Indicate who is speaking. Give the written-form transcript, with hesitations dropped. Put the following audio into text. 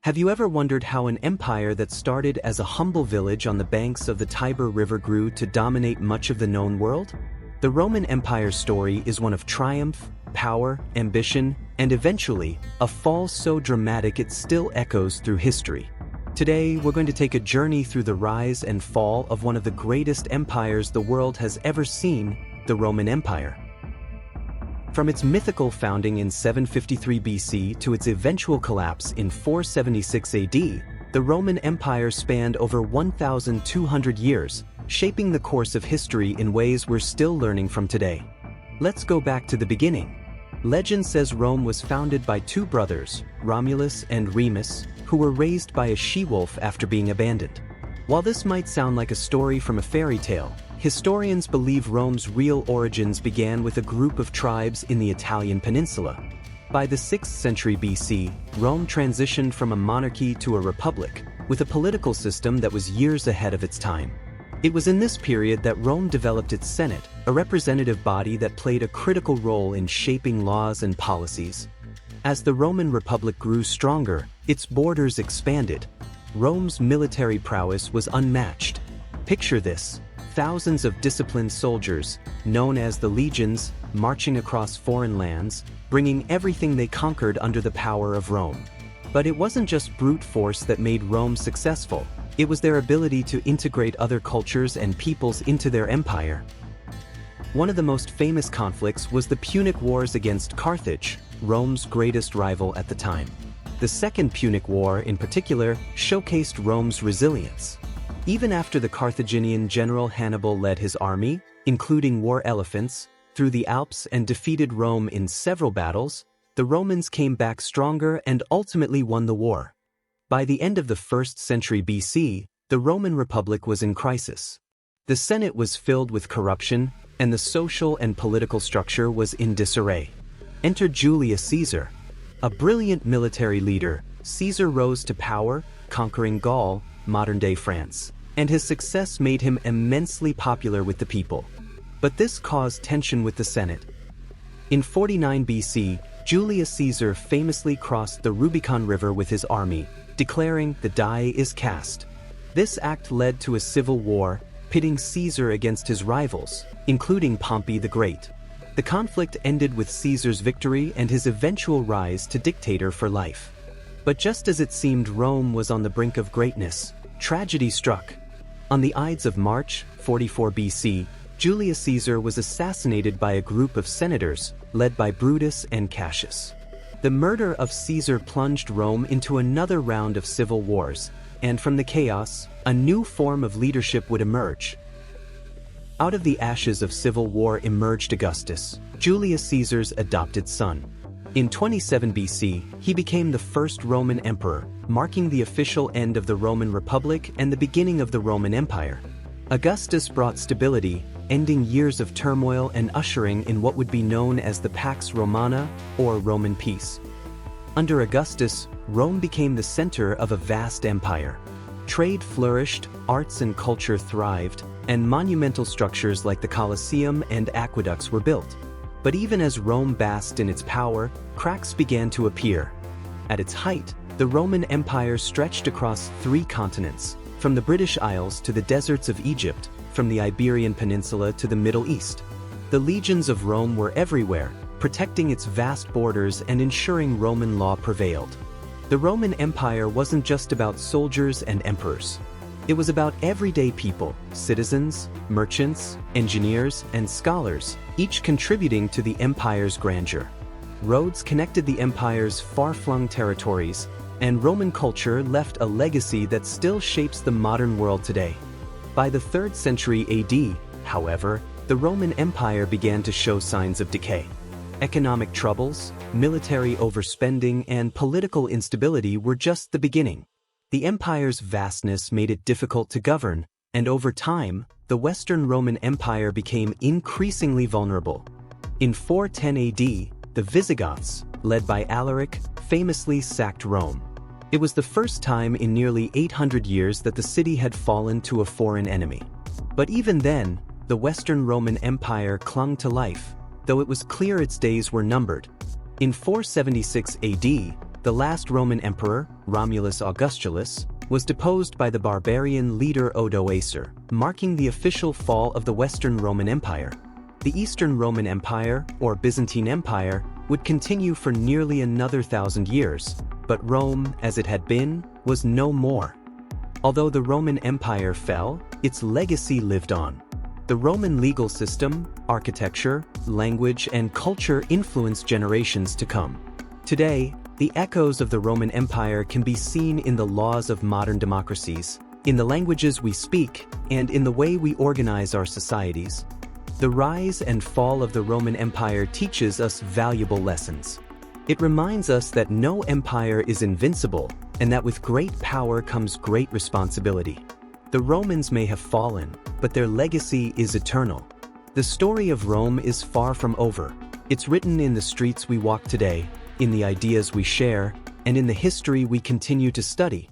Speaker 1: Have you ever wondered how an empire that started as a humble village on the banks of the Tiber River grew to dominate much of the known world? The Roman Empire's story is one of triumph, power, ambition, and eventually, a fall so dramatic it still echoes through history. Today, we're going to take a journey through the rise and fall of one of the greatest empires the world has ever seen, the Roman Empire. From its mythical founding in 753 BC to its eventual collapse in 476 AD, the Roman Empire spanned over 1,200 years, shaping the course of history in ways we're still learning from today. Let's go back to the beginning. Legend says Rome was founded by two brothers, Romulus and Remus, who were raised by a she-wolf after being abandoned. While this might sound like a story from a fairy tale, historians believe Rome's real origins began with a group of tribes in the Italian peninsula. By the 6th century BC, Rome transitioned from a monarchy to a republic, with a political system that was years ahead of its time. It was in this period that Rome developed its Senate, a representative body that played a critical role in shaping laws and policies. As the Roman Republic grew stronger, its borders expanded. Rome's military prowess was unmatched. Picture this: thousands of disciplined soldiers, known as the legions, marching across foreign lands, bringing everything they conquered under the power of Rome. But it wasn't just brute force that made Rome successful. It was their ability to integrate other cultures and peoples into their empire. One of the most famous conflicts was the Punic Wars against Carthage, Rome's greatest rival at the time. The Second Punic War, in particular, showcased Rome's resilience. Even after the Carthaginian general Hannibal led his army, including war elephants, through the Alps and defeated Rome in several battles, the Romans came back stronger and ultimately won the war. By the end of the 1st century BC, the Roman Republic was in crisis. The Senate was filled with corruption, and the social and political structure was in disarray. Enter Julius Caesar. A brilliant military leader, Caesar rose to power, conquering Gaul, modern-day France, and his success made him immensely popular with the people. But this caused tension with the Senate. In 49 BC, Julius Caesar famously crossed the Rubicon River with his army, declaring the die is cast. This act led to a civil war, pitting Caesar against his rivals, including Pompey the Great. The conflict ended with Caesar's victory and his eventual rise to dictator for life. But just as it seemed Rome was on the brink of greatness, tragedy struck. On the Ides of March, 44 BC, Julius Caesar was assassinated by a group of senators, led by Brutus and Cassius. The murder of Caesar plunged Rome into another round of civil wars, and from the chaos, a new form of leadership would emerge. Out of the ashes of civil war emerged Augustus, Julius Caesar's adopted son. In 27 BC, he became the first Roman emperor, marking the official end of the Roman Republic and the beginning of the Roman Empire. Augustus brought stability, ending years of turmoil and ushering in what would be known as the Pax Romana, or Roman peace. Under Augustus, Rome became the center of a vast empire. Trade flourished, arts and culture thrived, and monumental structures like the Colosseum and aqueducts were built. But even as Rome basked in its power, cracks began to appear. At its height, the Roman Empire stretched across 3 continents, from the British Isles to the deserts of Egypt, from the Iberian Peninsula to the Middle East. The legions of Rome were everywhere, protecting its vast borders and ensuring Roman law prevailed. The Roman Empire wasn't just about soldiers and emperors. It was about everyday people, citizens, merchants, engineers, and scholars, each contributing to the empire's grandeur. Roads connected the empire's far-flung territories, and Roman culture left a legacy that still shapes the modern world today. By the 3rd century AD, however, the Roman Empire began to show signs of decay. Economic troubles, military overspending, and political instability were just the beginning. The empire's vastness made it difficult to govern, and over time, the Western Roman Empire became increasingly vulnerable. In 410 AD, the Visigoths, led by Alaric, famously sacked Rome. It was the first time in nearly 800 years that the city had fallen to a foreign enemy. But even then, the Western Roman Empire clung to life, though it was clear its days were numbered. In 476 AD, The last Roman emperor, Romulus Augustulus, was deposed by the barbarian leader Odoacer, marking the official fall of the Western Roman Empire. The Eastern Roman Empire, or Byzantine Empire, would continue for nearly another 1,000 years, but Rome, as it had been, was no more. Although the Roman Empire fell, its legacy lived on. The Roman legal system, architecture, language, and culture influenced generations to come. Today, the echoes of the Roman Empire can be seen in the laws of modern democracies, in the languages we speak, and in the way we organize our societies. The rise and fall of the Roman Empire teaches us valuable lessons. It reminds us that no empire is invincible, and that with great power comes great responsibility. The Romans may have fallen, but their legacy is eternal. The story of Rome is far from over. It's written in the streets we walk today, in the ideas we share, and in the history we continue to study.